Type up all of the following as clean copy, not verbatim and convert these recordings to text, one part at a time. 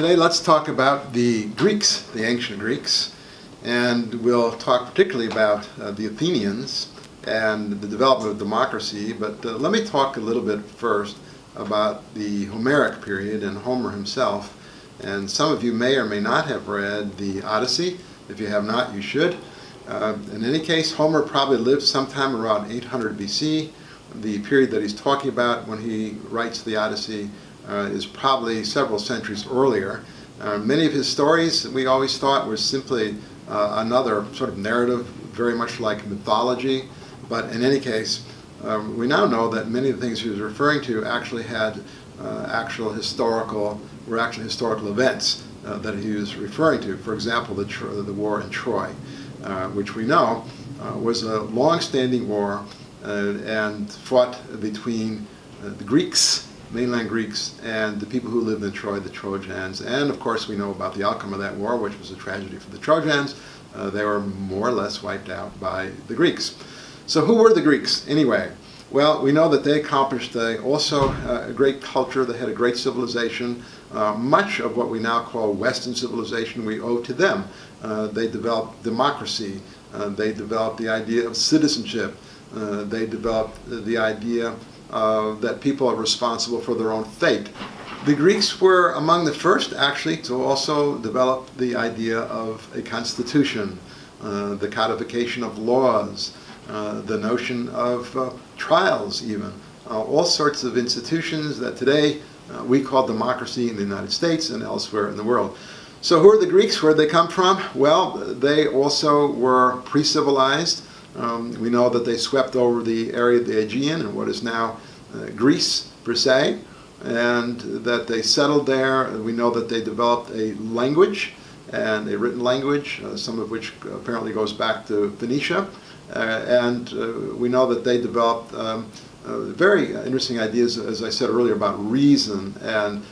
Today let's talk about the Greeks, the ancient Greeks, and we'll talk particularly about the Athenians and the development of democracy, but let me talk a little bit first about the Homeric period and Homer himself. And some of you may or may not have read the Odyssey. If you have not, you should. In any case, Homer probably lived sometime around 800 BC. The period that he's talking about when he writes the Odyssey is probably several centuries earlier. Many of his stories, we always thought, were simply another sort of narrative, very much like mythology. But in any case, we now know that many of the things he was referring to actually had actual historical events that he was referring to. For example, the war in Troy, which we know was a long-standing war and fought between the Greeks, mainland Greeks, and the people who lived in Troy, the Trojans. And of course we know about the outcome of that war, which was a tragedy for the Trojans. They were more or less wiped out by the Greeks. So who were the Greeks anyway? Well, we know that they accomplished also a great culture. They had a great civilization. Much of what we now call Western civilization we owe to them. They developed democracy. They developed the idea of citizenship. They developed the idea that people are responsible for their own fate. The Greeks were among the first, actually, to also develop the idea of a constitution, the codification of laws, the notion of trials even, all sorts of institutions that today we call democracy in the United States and elsewhere in the world. So who are the Greeks? Where did they come from? Well, they also were pre-civilized. We know that they swept over the area of the Aegean and what is now Greece per se, and that they settled there. We know that they developed a language, and a written language, some of which apparently goes back to Phoenicia. And we know that they developed very interesting ideas, as I said earlier, about reason and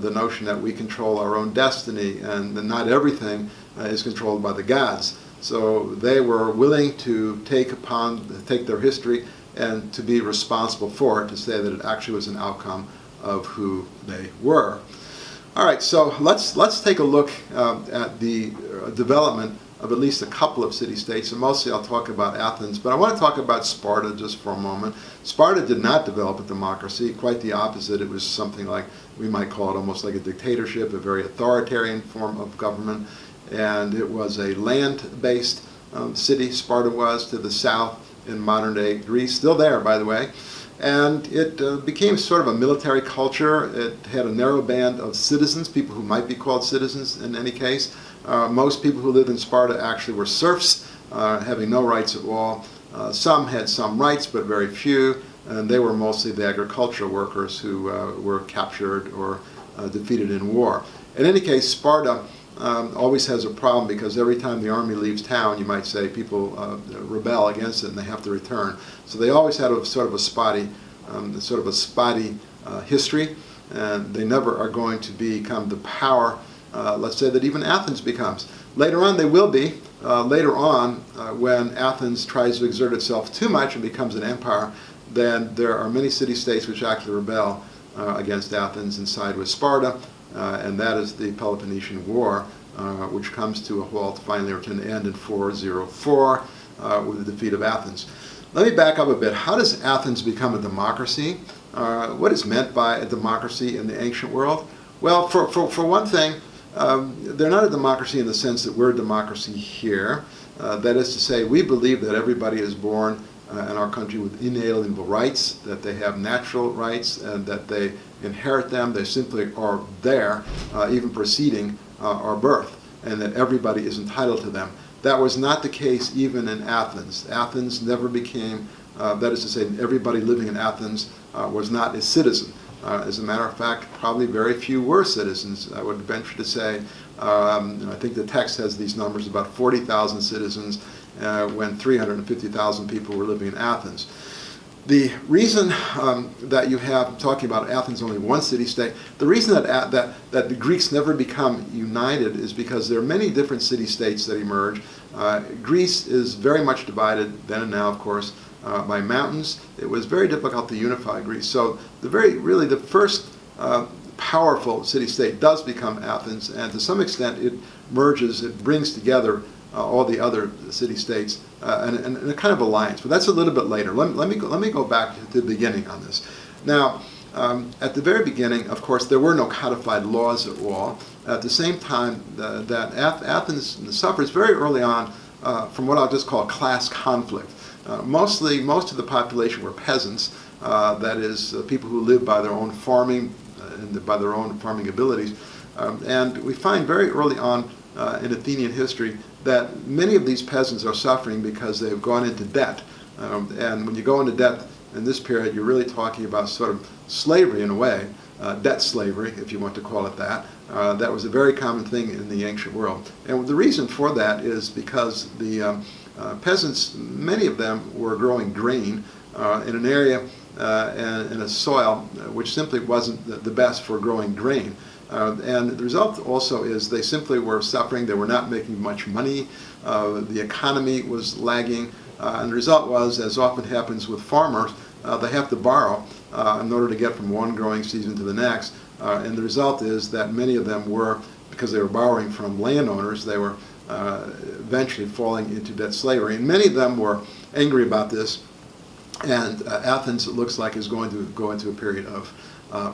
the notion that we control our own destiny and that not everything is controlled by the gods. So they were willing to take their history and to be responsible for it, to say that it actually was an outcome of who they were. All right, so let's take a look at the development of at least a couple of city-states, and mostly I'll talk about Athens, but I want to talk about Sparta just for a moment. Sparta did not develop a democracy, quite the opposite. It was something like, we might call it almost like a dictatorship, a very authoritarian form of government, and it was a land-based city. Sparta was to the south in modern-day Greece, still there, by the way. And it became sort of a military culture. It had a narrow band of citizens, people who might be called citizens in any case. Most people who lived in Sparta actually were serfs, having no rights at all. Some had some rights, but very few, and they were mostly the agricultural workers who were captured or defeated in war. In any case, Sparta always has a problem because every time the army leaves town, you might say, people rebel against it and they have to return. So they always had a sort of a spotty history, and they never are going to become the power, let's say, that even Athens becomes. Later on they will be. Later on, when Athens tries to exert itself too much and becomes an empire, then there are many city-states which actually rebel against Athens and side with Sparta. And that is the Peloponnesian War, which comes to a halt finally, or to an end in 404 with the defeat of Athens. Let me back up a bit. How does Athens become a democracy? What is meant by a democracy in the ancient world? Well, for one thing, they're not a democracy in the sense that we're a democracy here. That is to say, we believe that everybody is born in our country with inalienable rights, that they have natural rights, and that they inherit them. They simply are there, even preceding our birth, and that everybody is entitled to them. That was not the case even in Athens. Athens never became, that is to say, everybody living in Athens was not a citizen. As a matter of fact, probably very few were citizens. I would venture to say, I think the text has these numbers, about 40,000 citizens, when 350,000 people were living in Athens. The reason that you have, talking about Athens, only one city-state, the reason that the Greeks never become united is because there are many different city-states that emerge. Greece is very much divided, then and now, of course, by mountains. It was very difficult to unify Greece. So really the first powerful city-state does become Athens, and to some extent it merges, it brings together all the other city-states in a kind of alliance. But that's a little bit later. Let me go back to the beginning on this. Now, at the very beginning, of course, there were no codified laws at all. At the same time, that Athens suffers very early on from what I'll just call class conflict. Most of the population were peasants, that is, people who lived by their own farming and by their own farming abilities. And we find very early on in Athenian history that many of these peasants are suffering because they've gone into debt. And when you go into debt in this period, you're really talking about sort of slavery in a way, debt slavery, if you want to call it that. That was a very common thing in the ancient world. And the reason for that is because the peasants, many of them were growing grain in an area and in a soil which simply wasn't the best for growing grain. And the result also is they simply were suffering. They were not making much money. The economy was lagging. And the result was, as often happens with farmers, they have to borrow in order to get from one growing season to the next. And the result is that many of them were, because they were borrowing from landowners, they were eventually falling into debt slavery. And many of them were angry about this. And Athens, it looks like, is going to go into a period of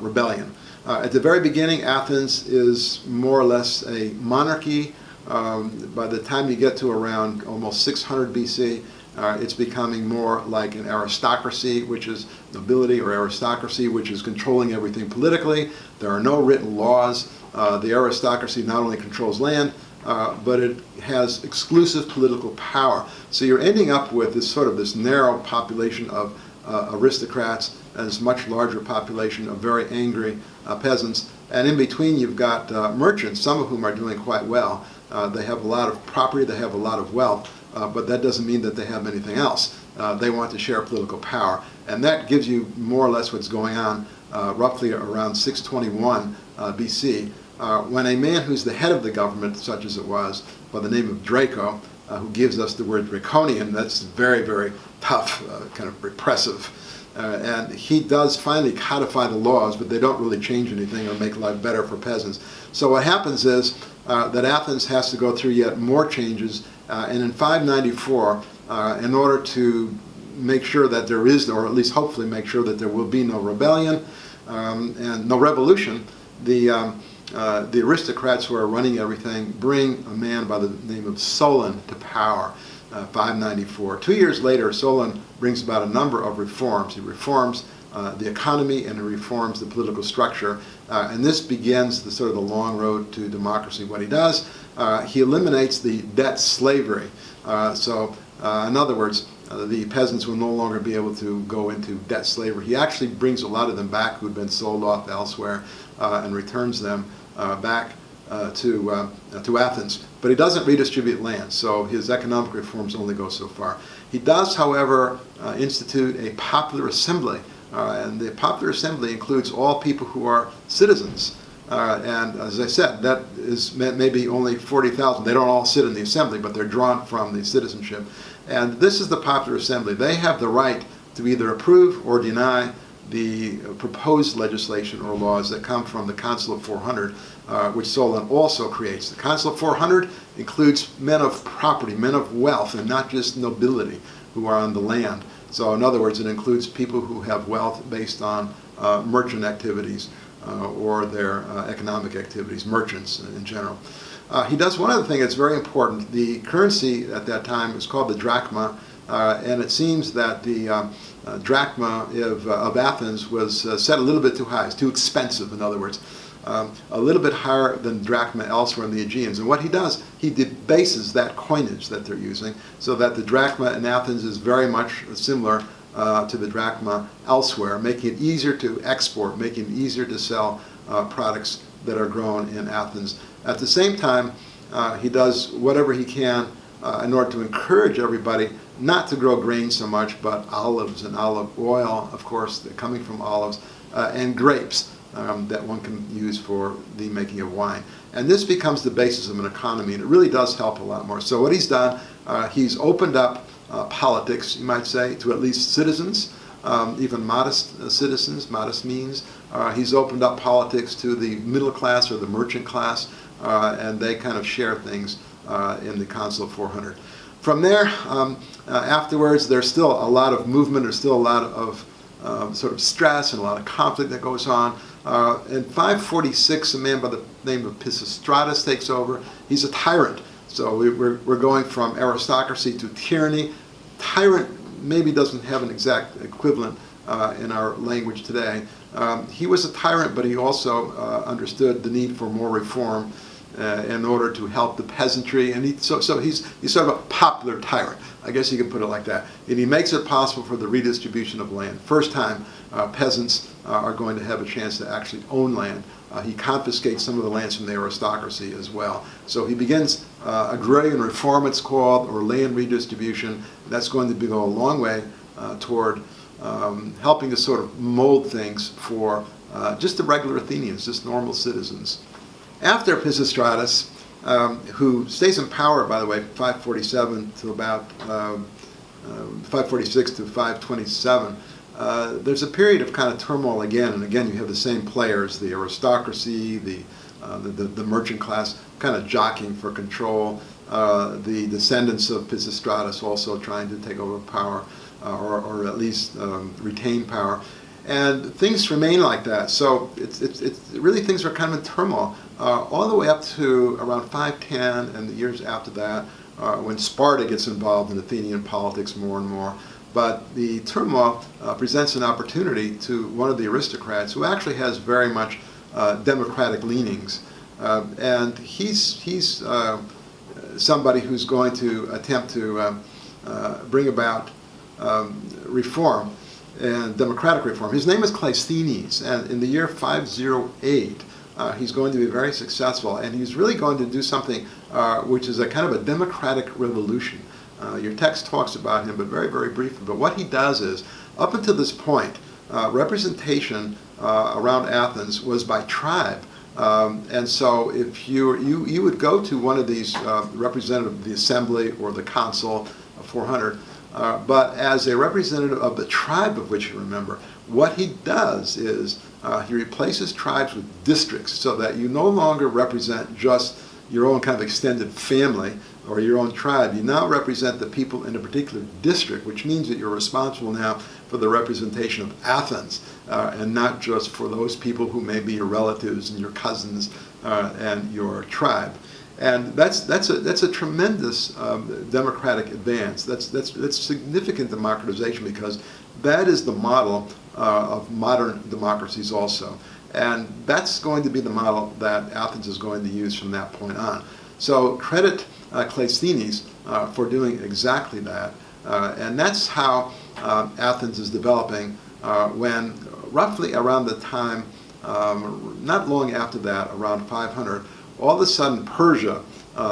rebellion. At the very beginning, Athens is more or less a monarchy. By the time you get to around almost 600 BC, it's becoming more like an aristocracy, which is nobility or aristocracy, which is controlling everything politically. There are no written laws. The aristocracy not only controls land, but it has exclusive political power. So you're ending up with this narrow population of aristocrats and this much larger population of very angry peasants. And in between you've got merchants, some of whom are doing quite well. They have a lot of property, they have a lot of wealth, but that doesn't mean that they have anything else. They want to share political power. And that gives you more or less what's going on roughly around 621 BC, when a man who's the head of the government, such as it was, by the name of Draco, who gives us the word draconian, that's very, very tough, kind of repressive. And he does finally codify the laws, but they don't really change anything or make life better for peasants. So what happens is that Athens has to go through yet more changes, and in 594, in order to make sure that there is, or at least hopefully make sure that there will be no rebellion and no revolution, the aristocrats who are running everything bring a man by the name of Solon to power. 594. 2 years later, Solon brings about a number of reforms. He reforms the economy and he reforms the political structure. And this begins the long road to democracy. What he does, he eliminates the debt slavery. In other words, the peasants will no longer be able to go into debt slavery. He actually brings a lot of them back who'd been sold off elsewhere and returns them back to Athens. But he doesn't redistribute land, so his economic reforms only go so far. He does, however, institute a popular assembly, and the popular assembly includes all people who are citizens. And as I said, that is maybe only 40,000. They don't all sit in the assembly, but they're drawn from the citizenship. And this is the popular assembly. They have the right to either approve or deny the proposed legislation or laws that come from the Council of 400, which Solon also creates. The Council of 400 includes men of property, men of wealth, and not just nobility who are on the land. So in other words, it includes people who have wealth based on merchant activities or their economic activities, merchants in general. He does one other thing that's very important. The currency at that time was called the drachma, and it seems that the drachma of Athens was set a little bit too high. It's too expensive, in other words. A little bit higher than drachma elsewhere in the Aegeans. And what he does, he debases that coinage that they're using so that the drachma in Athens is very much similar to the drachma elsewhere, making it easier to export, making it easier to sell products that are grown in Athens. At the same time, he does whatever he can in order to encourage everybody not to grow grain so much, but olives and olive oil, of course, coming from olives, and grapes that one can use for the making of wine. And this becomes the basis of an economy, and it really does help a lot more. So what he's done, he's opened up politics, you might say, to at least citizens. even modest citizens, modest means. He's opened up politics to the middle class or the merchant class, and they kind of share things in the Council of 400. From there, afterwards, there's still a lot of movement, there's still a lot of sort of stress and a lot of conflict that goes on. In 546, a man by the name of Pisistratus takes over. He's a tyrant. So we're going from aristocracy to tyranny. Tyrant maybe doesn't have an exact equivalent in our language today. He was a tyrant, but he also understood the need for more reform in order to help the peasantry, and so he's sort of a popular tyrant. I guess you could put it like that. And he makes it possible for the redistribution of land. First time peasants are going to have a chance to actually own land. He confiscates some of the lands from the aristocracy as well. So he begins agrarian reform, it's called, or land redistribution. That's going to go a long way toward helping to sort of mold things for just the regular Athenians, just normal citizens. After Pisistratus, who stays in power, by the way, 547 to about 546 to 527, there's a period of kind of turmoil again, and again you have the same players, the aristocracy, the merchant class, kind of jockeying for control, the descendants of Pisistratus also trying to take over power, or at least retain power. And things remain like that. So it's really things are kind of in turmoil all the way up to around 510 and the years after that, when Sparta gets involved in Athenian politics more and more. But the turmoil presents an opportunity to one of the aristocrats who actually has very much democratic leanings, and he's somebody who's going to attempt to bring about reform and democratic reform. His name is Cleisthenes, and in the year 508, he's going to be very successful, and he's really going to do something which is a kind of a democratic revolution. Your text talks about him, but very, very briefly. But what he does is, up until this point, representation around Athens was by tribe. And so if you would go to one of these representative of the assembly or the council of 400, but as a representative of the tribe of which you remember, what he does is he replaces tribes with districts, so that you no longer represent just your own kind of extended family or your own tribe. You now represent the people in a particular district, which means that you're responsible now for the representation of Athens, and not just for those people who may be your relatives and your cousins and your tribe. And that's a tremendous democratic advance. That's significant democratization, because that is the model of modern democracies also. And that's going to be the model that Athens is going to use from that point on. So credit Cleisthenes for doing exactly that. And that's how Athens is developing when roughly around the time, not long after that, around 500, all of a sudden Persia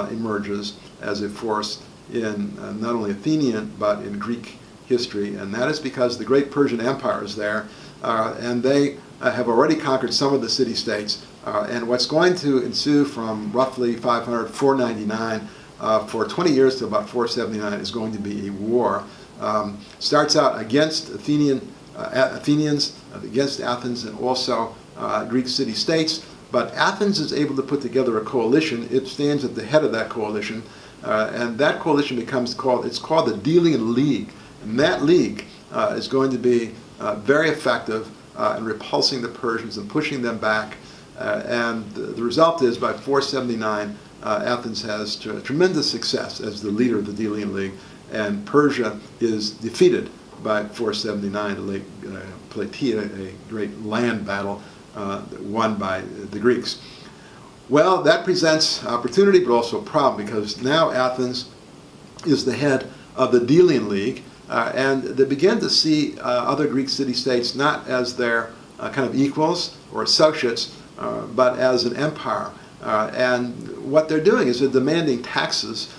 emerges as a force in not only Athenian but in Greek history, and that is because the great Persian Empire is there, and they have already conquered some of the city-states, and what's going to ensue from roughly 500, 499, for 20 years to about 479 is going to be a war. Starts out against Athenians, against Athens, and also Greek city-states. But Athens is able to put together a coalition. It stands at the head of that coalition, and that coalition it's called the Delian League. And that league is going to be very effective in repulsing the Persians and pushing them back. And the result is, by 479, Athens has tremendous success as the leader of the Delian League, and Persia is defeated by 479 at Lake Plataea, a great land battle won by the Greeks. Well, that presents opportunity, but also a problem, because now Athens is the head of the Delian League, and they begin to see other Greek city-states not as their kind of equals or associates, but as an empire. And what they're doing is they're demanding taxes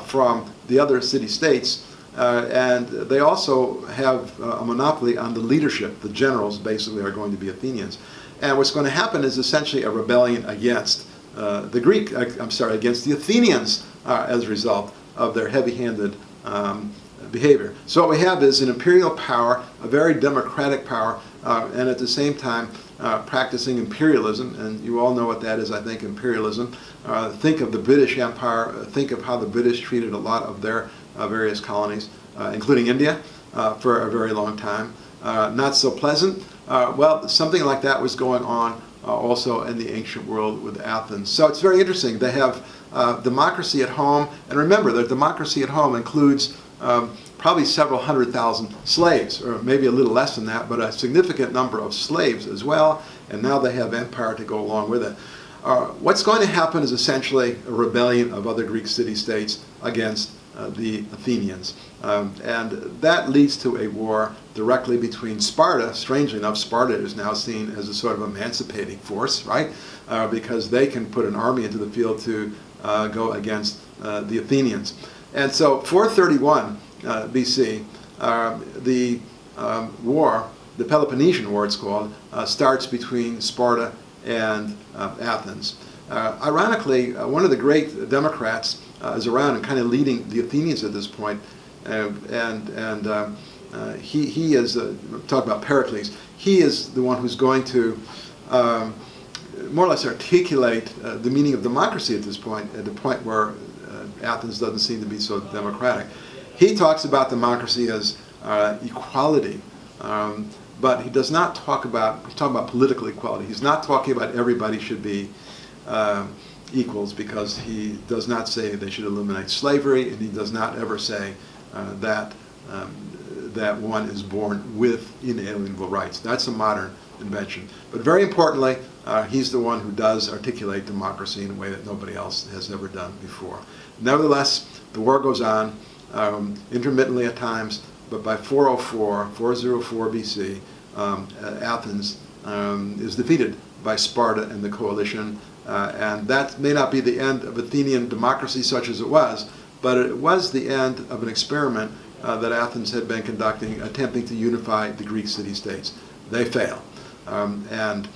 from the other city-states, and they also have a monopoly on the leadership. The generals basically are going to be Athenians. And what's going to happen is essentially a rebellion against against the Athenians as a result of their heavy-handed behavior. So what we have is an imperial power, a very democratic power, and at the same time practicing imperialism, and you all know what that is, I think, imperialism. Think of the British Empire, think of how the British treated a lot of their various colonies, including India, for a very long time. Not so pleasant. Well, something like that was going on also in the ancient world with Athens. So it's very interesting. They have democracy at home, and remember that democracy at home includes probably several 100,000 slaves, or maybe a little less than that, but a significant number of slaves as well, and now they have empire to go along with it. What's going to happen is essentially a rebellion of other Greek city-states against the Athenians. And that leads to a war directly between Sparta. Strangely enough, Sparta is now seen as a sort of emancipating force, right? Because they can put an army into the field to go against the Athenians. And so 431 BC, the war, the Peloponnesian War it's called, starts between Sparta and Athens. Ironically, one of the great Democrats is around and kind of leading the Athenians at this point, he is, talk about Pericles, he is the one who's going to more or less articulate the meaning of democracy at this point, at the point where Athens doesn't seem to be so democratic. He talks about democracy as equality, but he does not talk about, he's talking about political equality. He's not talking about everybody should be equals, because he does not say they should eliminate slavery, and he does not ever say that one is born with inalienable rights. That's a modern invention. But very importantly, he's the one who does articulate democracy in a way that nobody else has ever done before. Nevertheless, the war goes on, intermittently at times, but by 404 BC, Athens is defeated by Sparta and the coalition, and that may not be the end of Athenian democracy such as it was, but it was the end of an experiment that Athens had been conducting, attempting to unify the Greek city-states. They fail, and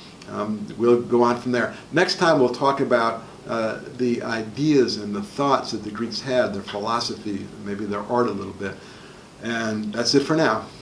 we'll go on from there. Next time we'll talk about the ideas and the thoughts that the Greeks had, their philosophy, maybe their art a little bit. And that's it for now.